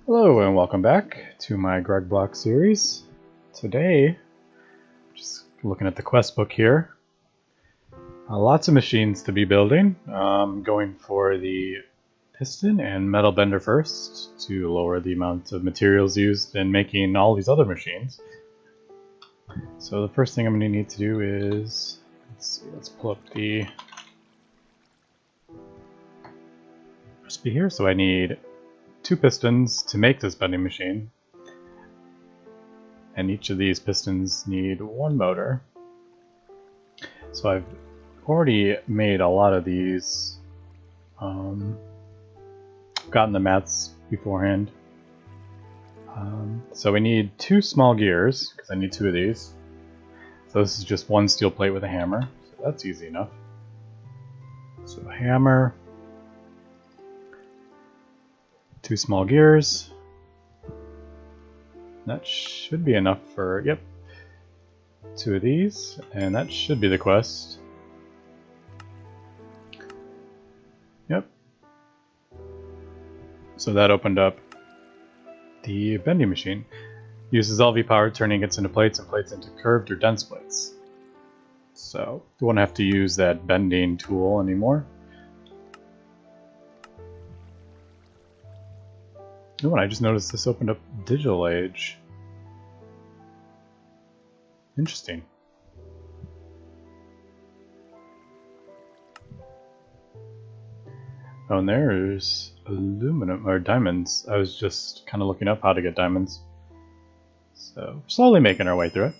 Hello and welcome back to my GregBlock series. Today, just looking at the quest book here, lots of machines to be building. Going for the piston and metal bender first to lower the amount of materials used in making all these other machines. So the first thing I'm going to need to do is, let's pull up the recipe here. So I need 2 pistons to make this bending machine, and each of these pistons need 1 motor. So I've already made a lot of these, gotten the mats beforehand. So we need 2 small gears, because I need 2 of these. So this is just 1 steel plate with a hammer, so that's easy enough. So a hammer, 2 small gears. That should be enough for, yep, 2 of these, and that should be the quest. Yep. So that opened up the bending machine. Uses LV power, turning it into plates and plates into curved or dense plates. So you won't have to use that bending tool anymore. Oh, and I just noticed this opened up Digital Age. Interesting. Oh, and there's aluminum, or diamonds. I was just kind of looking up how to get diamonds. So, slowly making our way through it.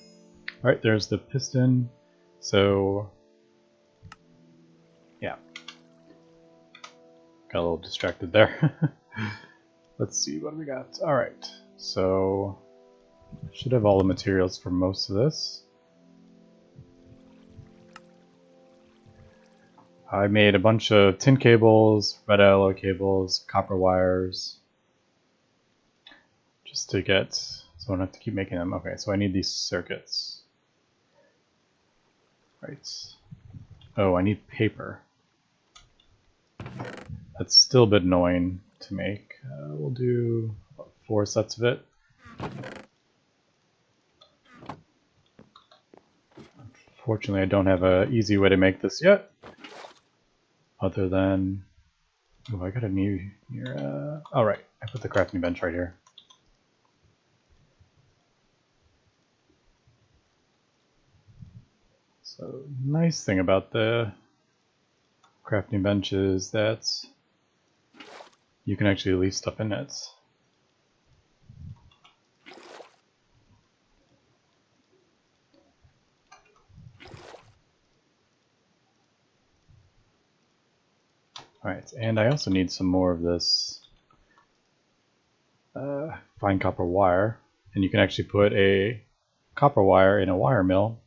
Alright, there's the piston. So, yeah. Got a little distracted there. Let's see, what do we got? Alright, so I should have all the materials for most of this. I made a bunch of tin cables, red alloy cables, copper wires, just to get, so I don't have to keep making them. Okay, so I need these circuits. Right. Oh, I need paper. That's still a bit annoying to make. We'll do 4 sets of it. Unfortunately, I don't have an easy way to make this yet, other than, oh, I got a new here. Oh, right, I put the crafting bench right here. So, nice thing about the crafting bench is that you can actually leave stuff in it. Alright, and I also need some more of this fine copper wire. And you can actually put a copper wire in a wire mill,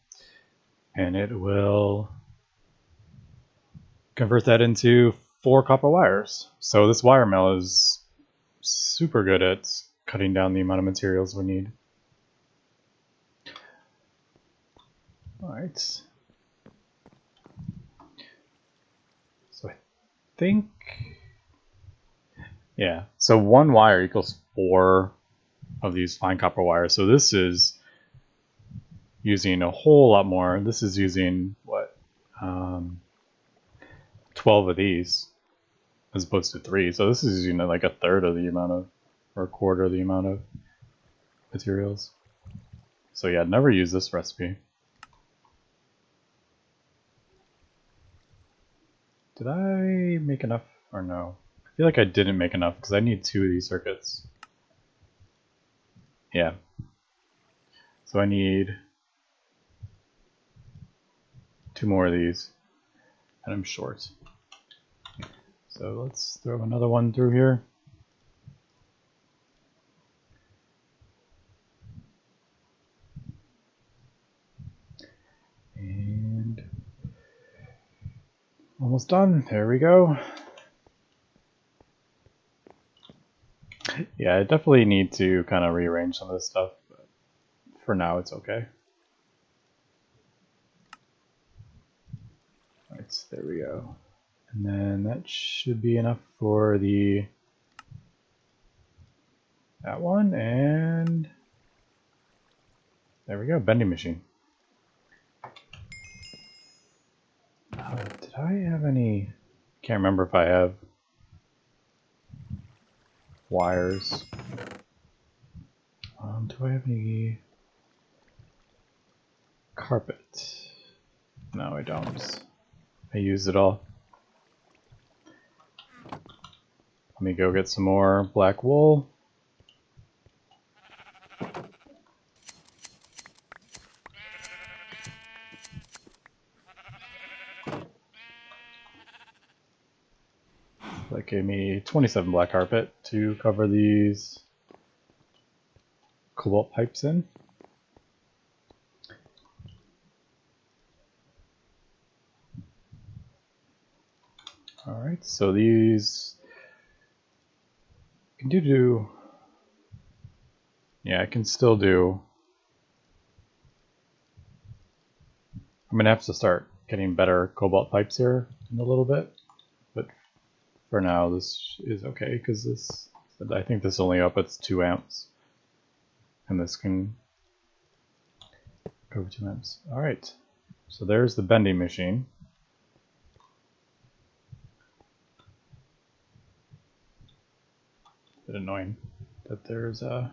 and it will convert that into 4 copper wires. So this wire mill is super good at cutting down the amount of materials we need. Alright. So I think, yeah, so 1 wire equals 4 of these fine copper wires. So this is using a whole lot more. This is using, what, 12 of these as opposed to 3. So this is using like a third of the amount of, or a quarter of the amount of materials. So yeah, never use this recipe. Did I make enough or no? I feel like I didn't make enough because I need 2 of these circuits. Yeah. So I need 2 more of these, and I'm short. So let's throw another one through here. And almost done. There we go. Yeah, I definitely need to kind of rearrange some of this stuff, but for now it's okay. Alright, there we go. And then that should be enough for the that one, and there we go, bending machine. Did I have any? Can't remember if I have wires. Do I have any carpet? No, I don't. I used it all. Let me go get some more black wool. That gave me 27 black carpet to cover these cobalt pipes in. Alright, so these can do. Yeah, I can still do. I'm gonna have to start getting better cobalt pipes here in a little bit, but for now this is okay because this, I think this only outputs 2 amps, and this can go 2 amps. Alright, so there's the bending machine. Bit annoying that there's a.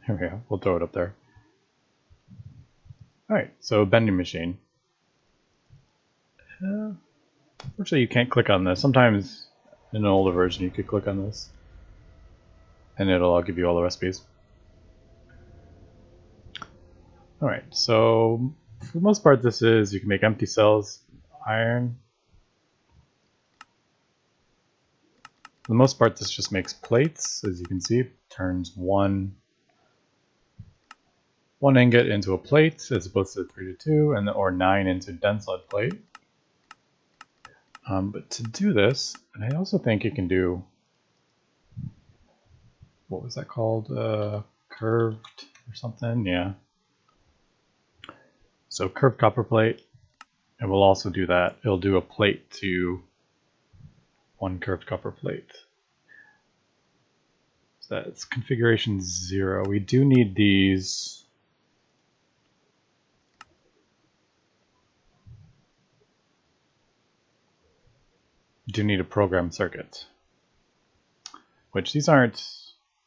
Here we go. We'll throw it up there. All right. So bending machine. Unfortunately, you can't click on this. Sometimes in an older version, you could click on this, and it'll give you all the recipes. All right. So for the most part, this is you can make empty cells, iron. For the most part, this just makes plates, as you can see. It turns one ingot into a plate, as opposed to 3 to 2, and or 9 into dense lead plate. But to do this, and I also think it can do, what was that called? Curved or something? Yeah. So curved copper plate, and we'll also do that. It'll do a plate to one curved copper plate. So that's configuration 0. We do need these. We do need a program circuit, which these aren't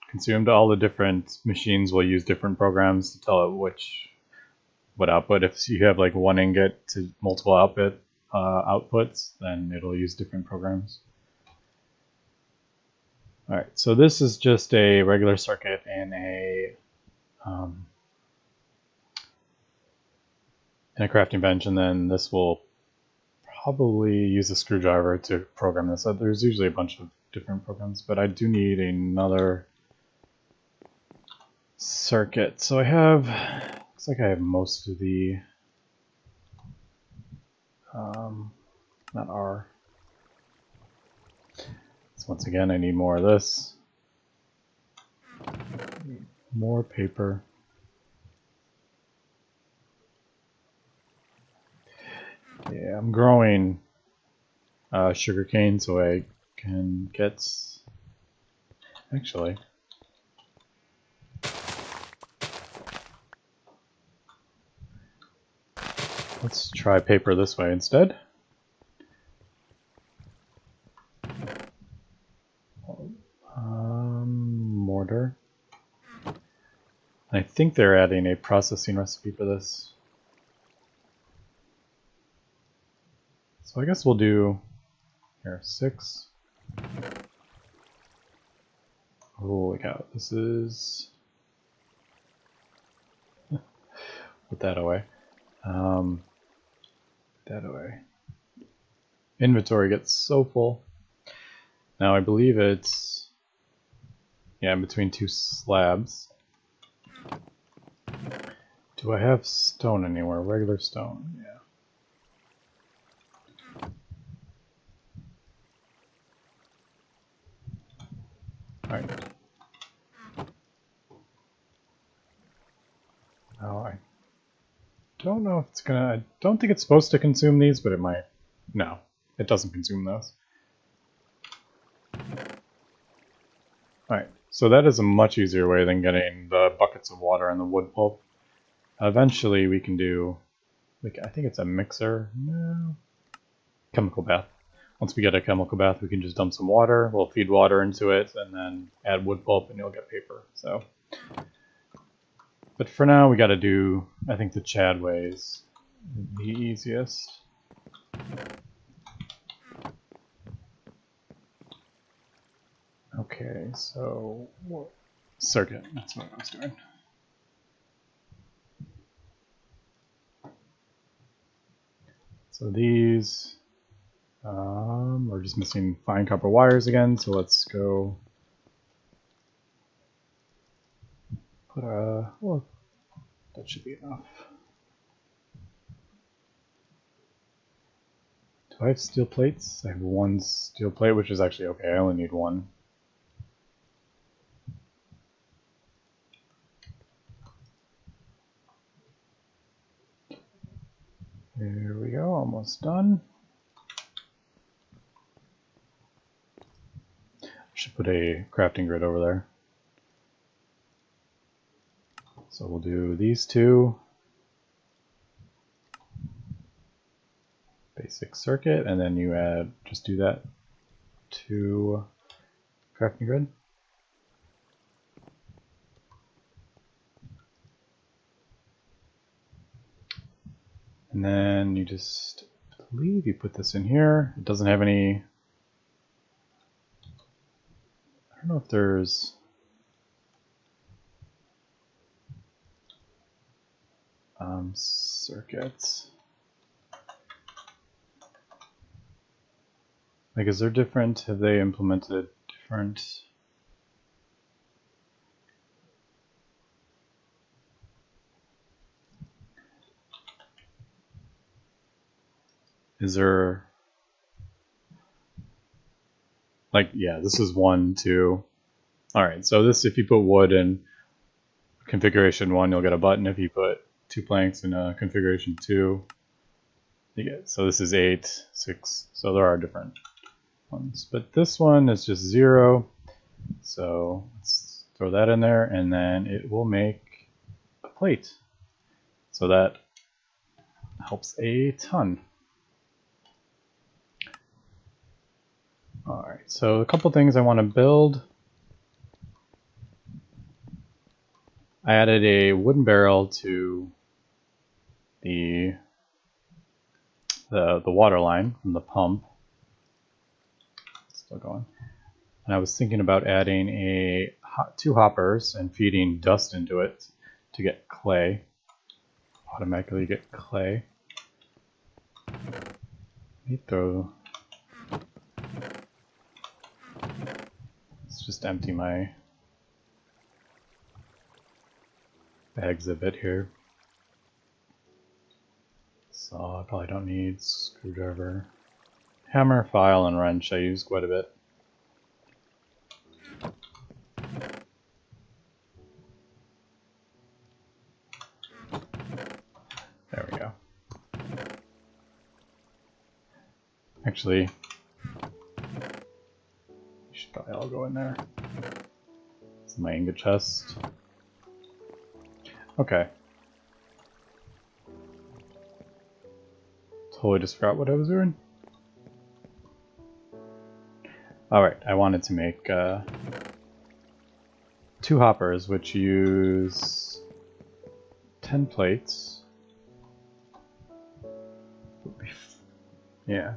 consumed. All the different machines will use different programs to tell it what output. If you have like 1 ingot to multiple outputs, then it'll use different programs. Alright, so this is just a regular circuit in a crafting bench, and then this will probably use a screwdriver to program this. So there's usually a bunch of different programs, but I do need another circuit. So I have, looks like I have most of the, not R. So once again, I need more of this. More paper. Yeah, I'm growing sugarcane so I can get. Actually, let's try paper this way instead. Mortar. I think they're adding a processing recipe for this. So I guess we'll do here 6. Holy cow, this is. Put that away. That away. Inventory gets so full. Now I believe it's, yeah, in between 2 slabs. Do I have stone anywhere? Regular stone, yeah. Alright. Now I don't know if it's gonna, I don't think it's supposed to consume these, but it might. No, it doesn't consume those. Alright, so that is a much easier way than getting the buckets of water and the wood pulp. Eventually we can do, I think it's a mixer, no, chemical bath. Once we get a chemical bath, we can just dump some water, we'll feed water into it, and then add wood pulp and you'll get paper. So, but for now we gotta do, I think the Chad way is the easiest. Okay, so circuit, that's what I was doing. So these, we're just missing fine copper wires again, so let's go put well, that should be enough. Do I have steel plates? I have one steel plate, which is actually okay, I only need one. Here we go, almost done. I should put a crafting grid over there. So we'll do these two. Basic circuit, and then you add, just do that to crafting grid. And then you just, I believe you put this in here. It doesn't have any, I don't know if there's, circuits. Like, is there different, have they implemented different? Is there, like, yeah, this is 1, 2. Alright, so this, if you put wood in configuration 1, you'll get a button. If you put 2 planks in configuration 2, you get, so this is 8, 6, so there are different ones. But this one is just 0, so let's throw that in there, and then it will make a plate. So that helps a ton. Alright, so a couple things I want to build. I added a wooden barrel to the water line from the pump. Still going. And I was thinking about adding 2 hoppers and feeding dust into it to get clay. Automatically get clay. Let me throw. Let's just empty my bags a bit here. So I probably don't need screwdriver. Hammer, file, and wrench I use quite a bit. There we go. Actually, you should probably all go in there. This is my ingot chest. Okay. Totally just forgot what I was doing. Alright, I wanted to make 2 hoppers which use 10 plates. Yeah.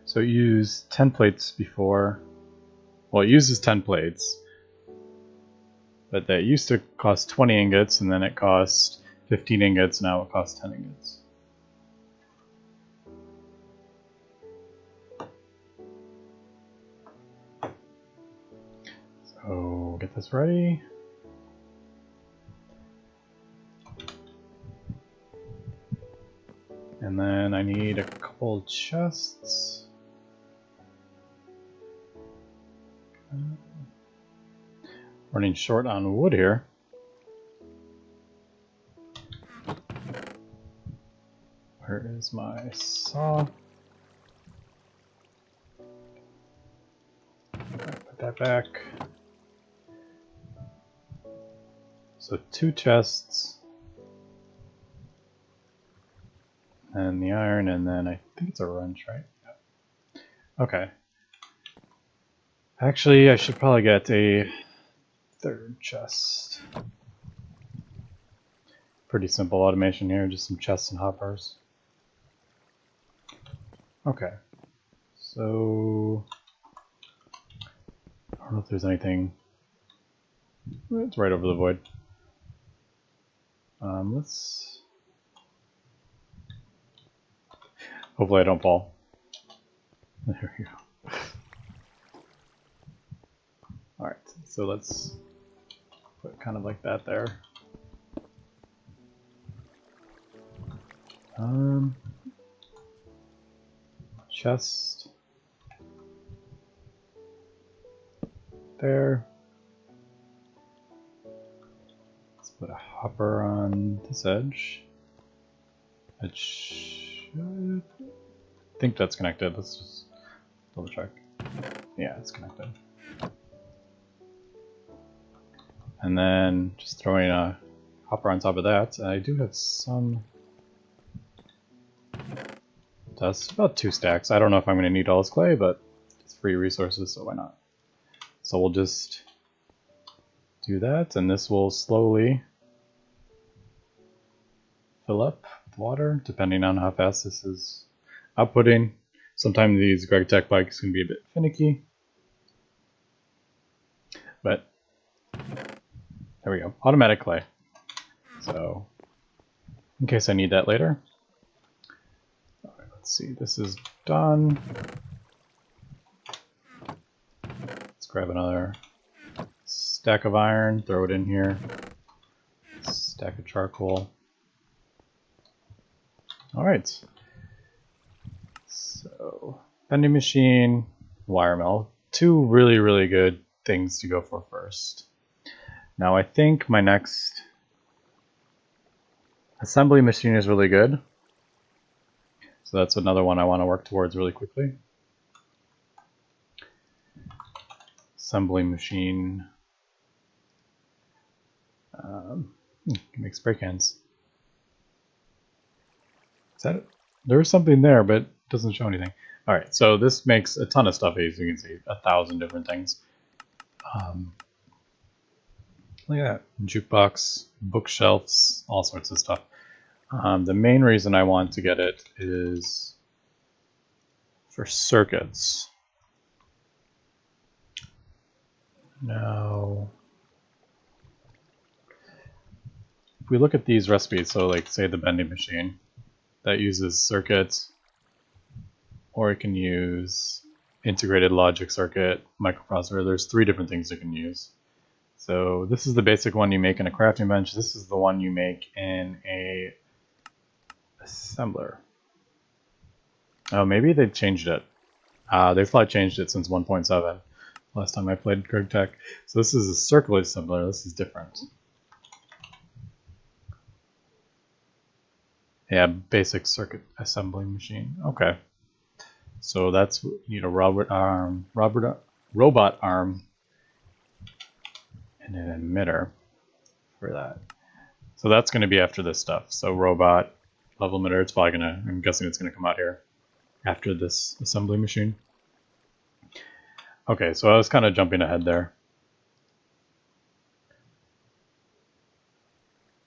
So use 10 plates before. Well, it uses 10 plates. But that used to cost 20 ingots, and then it cost 15 ingots, now it costs 10 ingots. So get this ready. And then I need a couple chests. Running short on wood here. Where is my saw? Put that back. So 2 chests. And the iron, and then I think it's a wrench, right? Yep. Okay. Actually, I should probably get a 3rd chest. Pretty simple automation here, just some chests and hoppers. Okay. So I don't know if there's anything. It's right over the void. Let's. Hopefully I don't fall. There we go. Alright, so let's put kind of like that there. Chest. There. Let's put a hopper on this edge. It should. I think that's connected. Let's just double check. Yeah, it's connected. And then just throwing a hopper on top of that. I do have some dust, about 2 stacks. I don't know if I'm going to need all this clay, but it's free resources, so why not? So we'll just do that, and this will slowly fill up with water, depending on how fast this is outputting. Sometimes these Gregtech bikes can be a bit finicky, but there we go, automatic clay. So in case I need that later. All right, let's see, this is done. Let's grab another stack of iron, throw it in here, stack of charcoal. All right. So, vending machine, wire mill, 2 really, really good things to go for first. Now I think my next assembly machine is really good. So that's another one I want to work towards really quickly. Assembly machine. Can make spray cans. Is that it? There's something there, but it doesn't show anything. Alright, so this makes a ton of stuff, as you can see, 1,000 different things. Look at that. Jukebox, bookshelves, all sorts of stuff. The main reason I want to get it is for circuits. Now, if we look at these recipes, so like say the vending machine, that uses circuits, or it can use integrated logic circuit, microprocessor. There's 3 different things it can use. So this is the basic one you make in a crafting bench. This is the one you make in a assembler. Oh, maybe they've changed it. They've probably changed it since 1.7. Last time I played Gregtech. So this is a circular assembler. This is different. Yeah, basic circuit assembly machine. Okay. So that's, you need a robot arm, and an emitter for that. So that's going to be after this stuff. So robot, level emitter, it's probably going to, I'm guessing it's going to come out here after this assembly machine. Okay, so I was kind of jumping ahead there.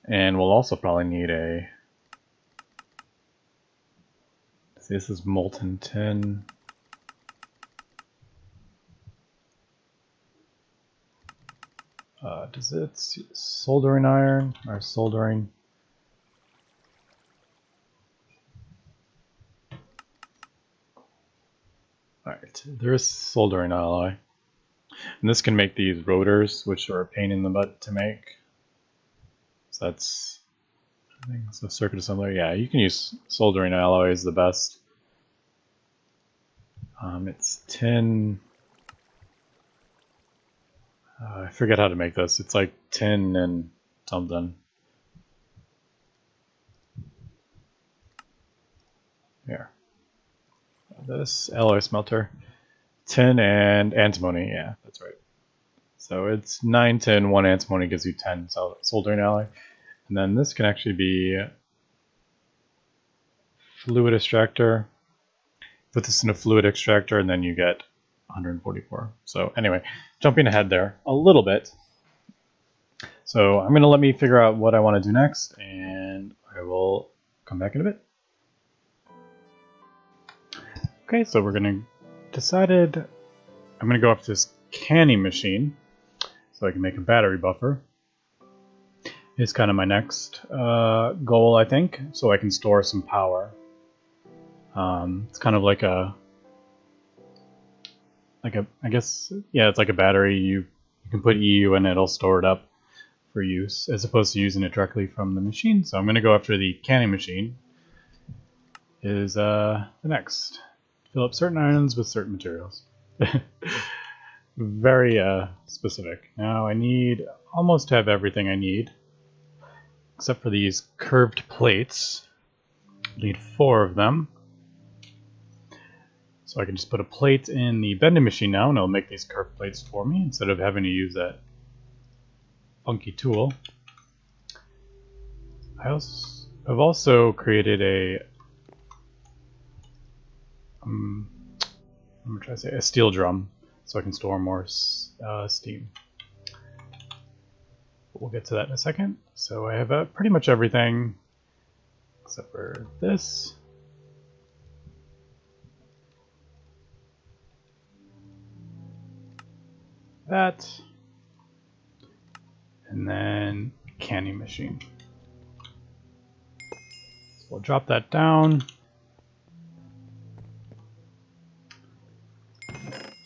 And we'll also probably need a, this is molten tin. Does it soldering iron or soldering? Alright, there's soldering alloy. And this can make these rotors, which are a pain in the butt to make. So that's, I think it's a circuit assembler. Yeah, you can use soldering alloy is the best. It's tin. I forget how to make this. It's like tin and something. Here. This alloy smelter. Tin and antimony. Yeah, that's right. So it's 9 tin, 1 antimony gives you 10 soldering alloy. And then this can actually be fluid extractor. Put this in a fluid extractor and then you get 144. So anyway, jumping ahead there a little bit. So I'm going to let me figure out what I want to do next, and I will come back in a bit. Okay, so we're going to decided I'm going to go up to this canning machine so I can make a battery buffer. It's kind of my next goal, I think, so I can store some power. It's kind of like a I guess, yeah, it's like a battery. You can put EU in it, it'll store it up for use, as opposed to using it directly from the machine. So I'm going to go after the canning machine. Is the next. Fill up certain islands with certain materials. Very specific. Now I need almost to have everything I need, except for these curved plates. I need 4 of them. So I can just put a plate in the bending machine now, and it'll make these curved plates for me instead of having to use that funky tool. I've also created a I'm gonna try to say a steel drum, so I can store more steam. We'll get to that in a second. So I have pretty much everything except for this. That. And then canning machine. So we'll drop that down.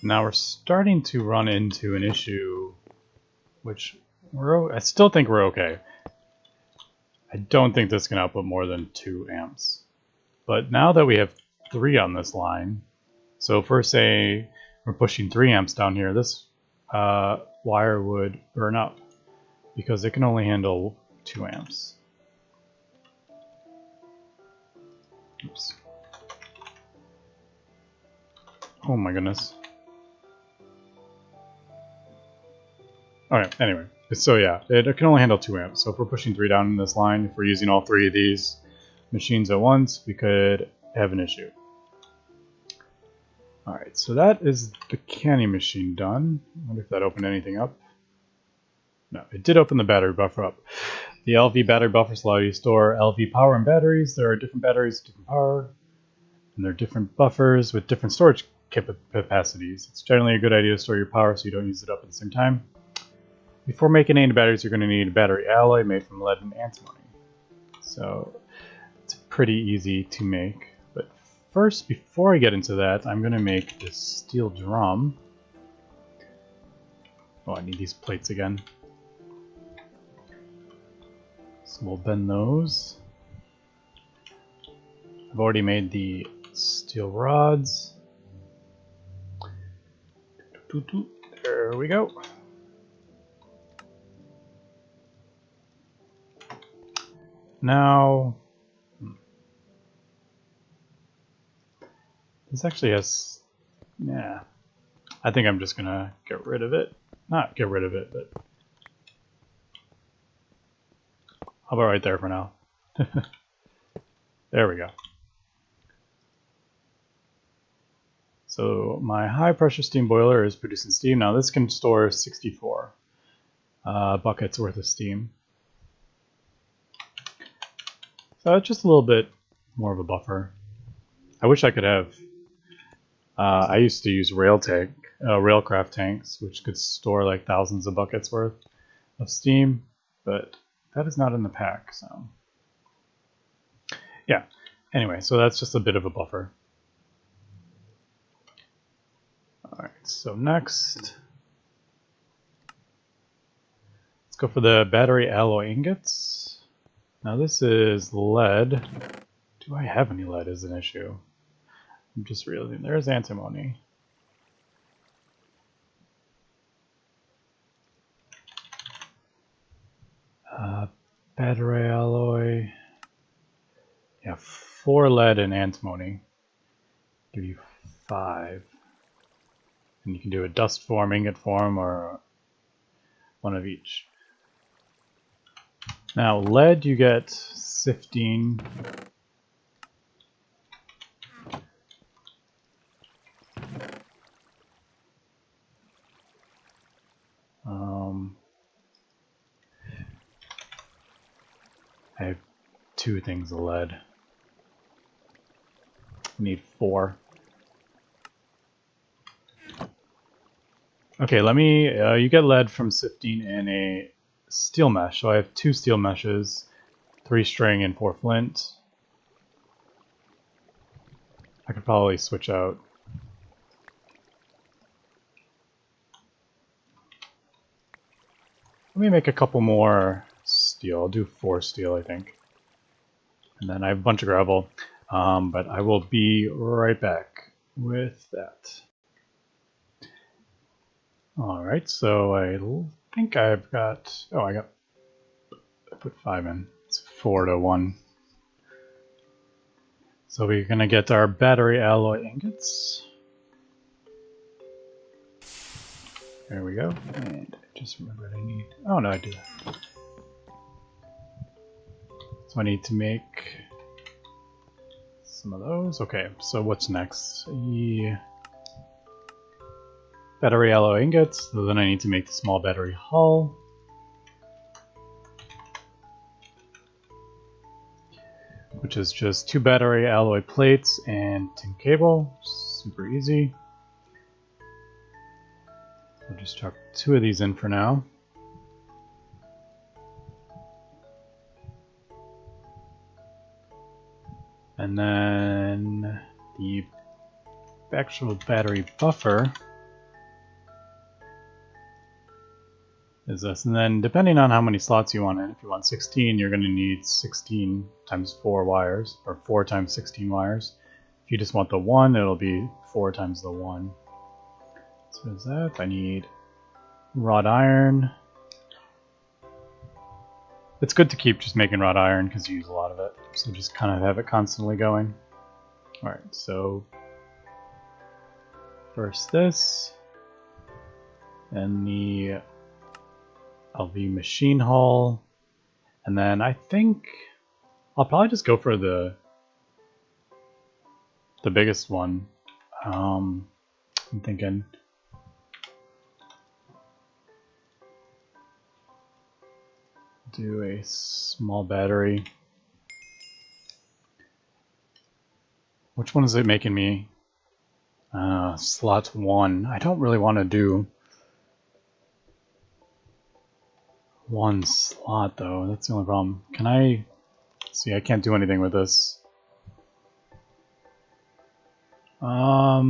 Now we're starting to run into an issue, which I still think we're okay. I don't think this can output more than 2 amps. But now that we have 3 on this line, so if we're say we're pushing 3 amps down here, this wire would burn up because it can only handle 2 amps. Oops. Oh my goodness. Alright, anyway, so yeah, it can only handle 2 amps. So if we're pushing 3 down in this line, if we're using all 3 of these machines at once, we could have an issue. Alright, so that is the canning machine done. I wonder if that opened anything up. No, it did open the battery buffer up. The LV battery buffers allow you to store LV power in batteries. There are different batteries, different power, and there are different buffers with different storage capacities. It's generally a good idea to store your power so you don't use it up at the same time. Before making any batteries, you're going to need a battery alloy made from lead and antimony. So it's pretty easy to make. But first, before I get into that, I'm going to make this steel drum. Oh, I need these plates again. So we'll bend those. I've already made the steel rods. There we go. Now, this actually has, yeah, I think I'm just gonna get rid of it. Not get rid of it, but how about right there for now? There we go. So my high pressure steam boiler is producing steam. Now this can store 64 buckets worth of steam. So just a little bit more of a buffer. I wish I could have, I used to use railcraft tanks, which could store like thousands of buckets worth of steam, but that is not in the pack, so. Yeah, anyway, so that's just a bit of a buffer. Alright, so next, let's go for the battery alloy ingots. Now this is lead. Do I have any lead is an issue. I'm just realizing there's antimony. Battery alloy. Yeah, 4 lead and antimony. Give you 5. And you can do a dust form, ingot form, or one of each. Now lead, you get sifting. I have 2 things of lead. I need 4. Okay, let me, you get lead from sifting in a steel mesh. So I have 2 steel meshes, 3 string and 4 flint. I could probably switch out. Let me make a couple more steel. I'll do 4 steel, I think. And then I have a bunch of gravel. But I will be right back with that. Alright, so I think I've got... Oh, I put 5 in. It's 4 to 1. So we're going to get our battery alloy ingots. There we go. And I just remembered I need... Oh, no, I do. So I need to make some of those. Okay, so what's next? The battery alloy ingots. So then I need to make the small battery hull. Which is just 2 battery alloy plates and tin cable. Super easy. I'll just chuck 2 of these in for now. And then the actual battery buffer is this. And then depending on how many slots you want in, if you want 16, you're going to need 16 times 4 wires, or 4 times 16 wires. If you just want the 1, it'll be 4 times the 1. So what is that? I need wrought iron. It's good to keep just making wrought iron because you use a lot of it. So just kind of have it constantly going. Alright, so first this. And the LV machine hull. And then I think I'll probably just go for the biggest one. I'm thinking do a small battery. Which one is it making me? Slot 1. I don't really want to do 1 slot though. That's the only problem. Can I see? I can't do anything with this. I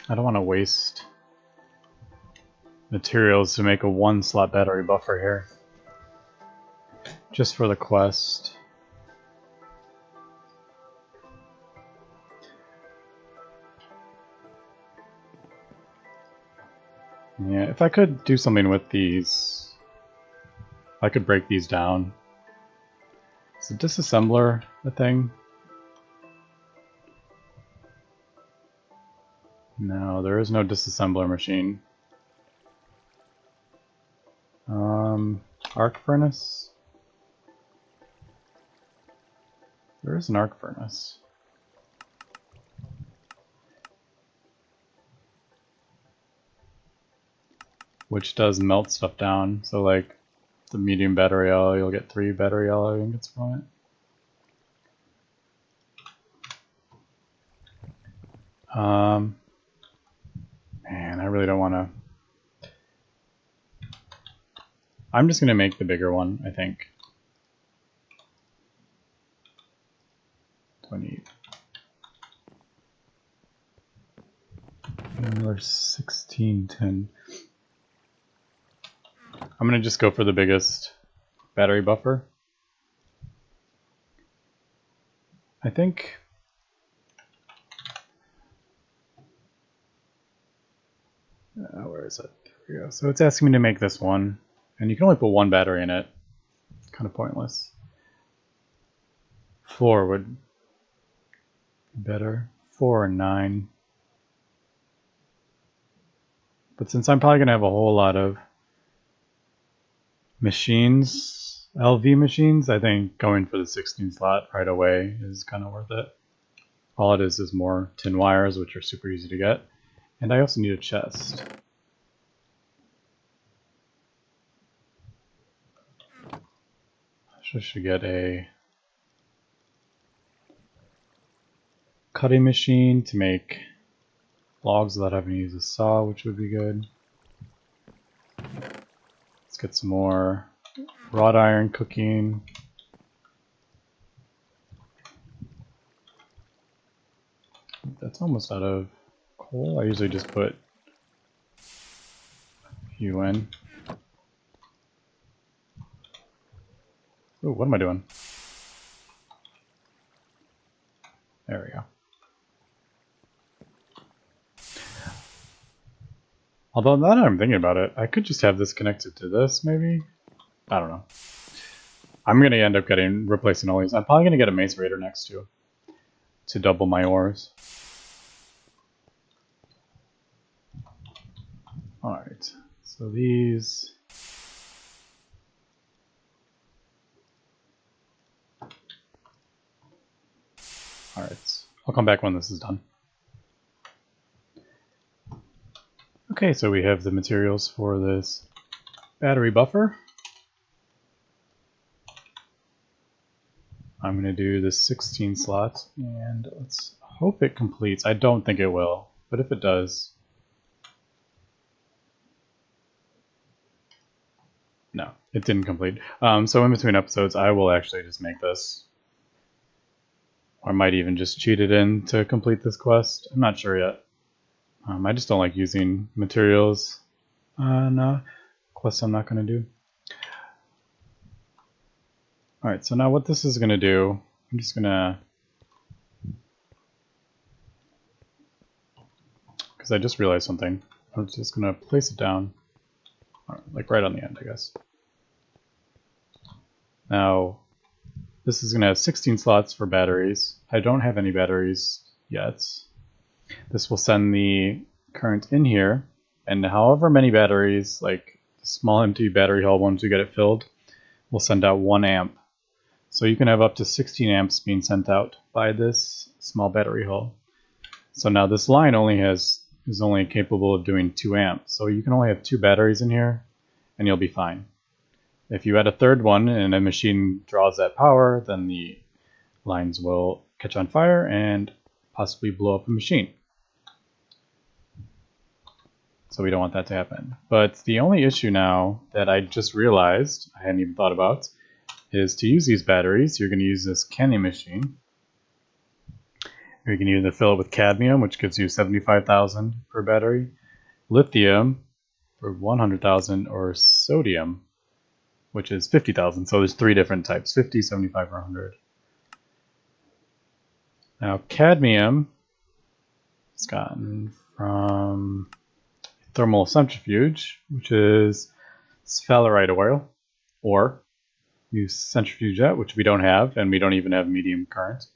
don't want to waste materials to make a 1 slot battery buffer here. Just for the quest. Yeah, if I could do something with these, I could break these down. Is the disassembler a thing? No, there is no disassembler machine. Arc furnace? There is an arc furnace. Which does melt stuff down, so like the medium battery alloy, you'll get 3 battery alloy ingots from it. Man, I really don't want to. I'm just going to make the bigger one, I think. 20. Another 1610. I'm going to just go for the biggest battery buffer. I think. Where is it? There we go. So it's asking me to make this one. And you can only put 1 battery in it. Kind of pointless. 4 would be better. 4 or 9. But since I'm probably going to have a whole lot of machines, LV machines, I think going for the 16 slot right away is kind of worth it. All it is more tin wires, which are super easy to get. And I also need a chest. I should get a cutting machine to make logs without having to use a saw, which would be good. Let's get some more wrought iron cooking. That's almost out of coal. I usually just put a few in. Ooh, what am I doing? There we go. Although now that I'm thinking about it, I could just have this connected to this, maybe? I don't know. I'm going to end up replacing all these. I'm probably going to get a macerator next to double my ores. Alright, so these... Alright, I'll come back when this is done. Okay, so we have the materials for this battery buffer. I'm going to do the 16 slot, and let's hope it completes. I don't think it will, but if it does... No, it didn't complete. So in between episodes, I will actually just make this. Or I might even just cheat it in to complete this quest. I'm not sure yet. I just don't like using materials on quests I'm not going to do. Alright, so now what this is going to do, I'm just going to... Because I just realized something. I'm just going to place it down, like right on the end, I guess. Now, this is going to have 16 slots for batteries. I don't have any batteries yet. This will send the current in here, and however many batteries, like the small empty battery hull, once you get it filled, will send out 1 amp. So you can have up to 16 amps being sent out by this small battery hull. So now this line is only capable of doing 2 amps. So you can only have 2 batteries in here, and you'll be fine. If you add a third one and a machine draws that power, then the lines will catch on fire and possibly blow up a machine. So we don't want that to happen. But the only issue now that I just realized, I hadn't even thought about, is to use these batteries, you're going to use this canning machine. You can either fill it with cadmium, which gives you 75,000 per battery, lithium for 100,000, or sodium, which is 50,000. So there's 3 different types, 50, 75, or 100. Now cadmium is gotten from thermal centrifuge, which is sphalerite oil, or use centrifuge jet, which we don't have, and we don't even have medium current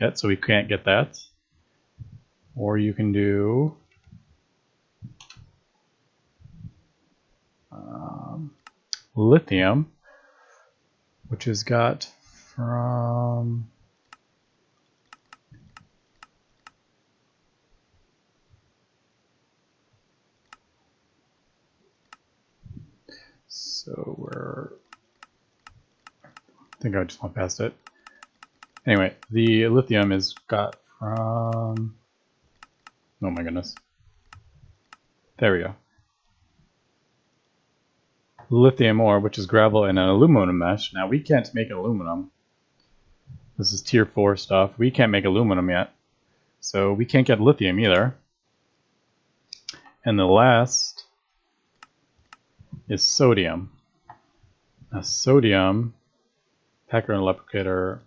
yet, so we can't get that. Or you can do lithium, which is got from I think I just went past it. Anyway, the lithium is got from, oh my goodness, there we go. Lithium ore, which is gravel and an aluminum mesh. Now we can't make aluminum. This is tier 4 stuff. We can't make aluminum yet. So we can't get lithium either. And the last is sodium. Now sodium, Packer and Leplicator,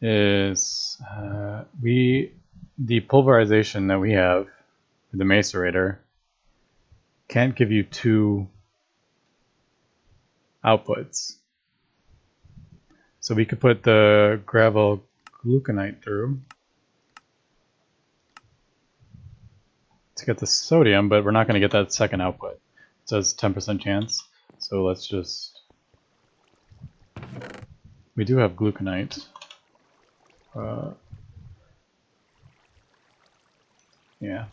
is the pulverization that we have with the macerator can't give you 2 outputs. So we could put the gravel gluconite through. to get the sodium, but we're not going to get that second output. It says 10% chance, so let's just... We do have gluconite. Yeah.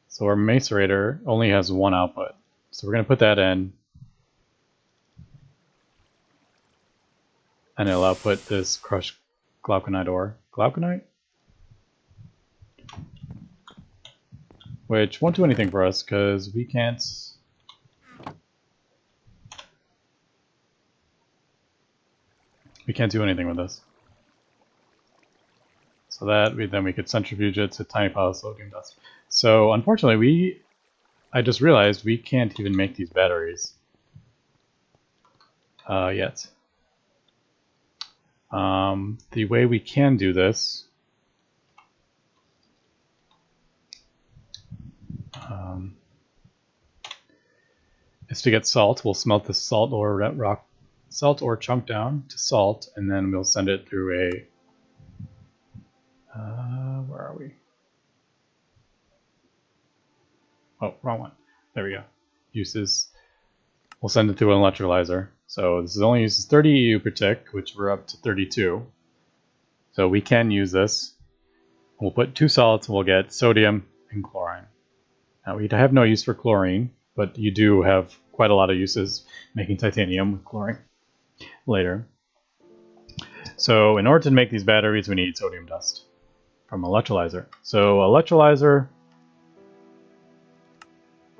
So our macerator only has one output. So we're going to put that in. And it'll output this crushed glauconite ore. Glauconite? Which won't do anything for us because we can't... We can't do anything with this. So that then we could centrifuge it to tiny pile of sodium dust. So unfortunately I just realized we can't even make these batteries yet. The way we can do this is to get salt. We'll smelt the salt or chunk down to salt, and then we'll send it through a where are we? Oh, wrong one. There we go. Uses. We'll send it through an electrolyzer. So this only uses 30 EU per tick, which we're up to 32. So we can use this. We'll put 2 salts and we'll get sodium and chlorine. Now we have no use for chlorine, but you do have quite a lot of uses making titanium with chlorine later. So in order to make these batteries, we need sodium dust from electrolyzer. So electrolyzer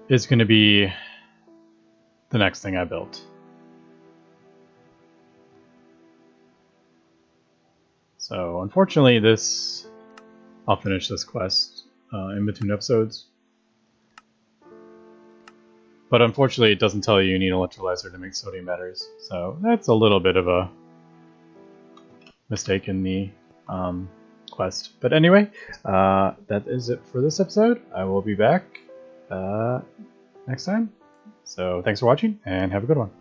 is going to be the next thing I built. So unfortunately I'll finish this quest in between episodes. But unfortunately it doesn't tell you need an electrolyzer to make sodium batteries. So that's a little bit of a mistake in the quest. But anyway, that is it for this episode. I will be back next time. So thanks for watching and have a good one.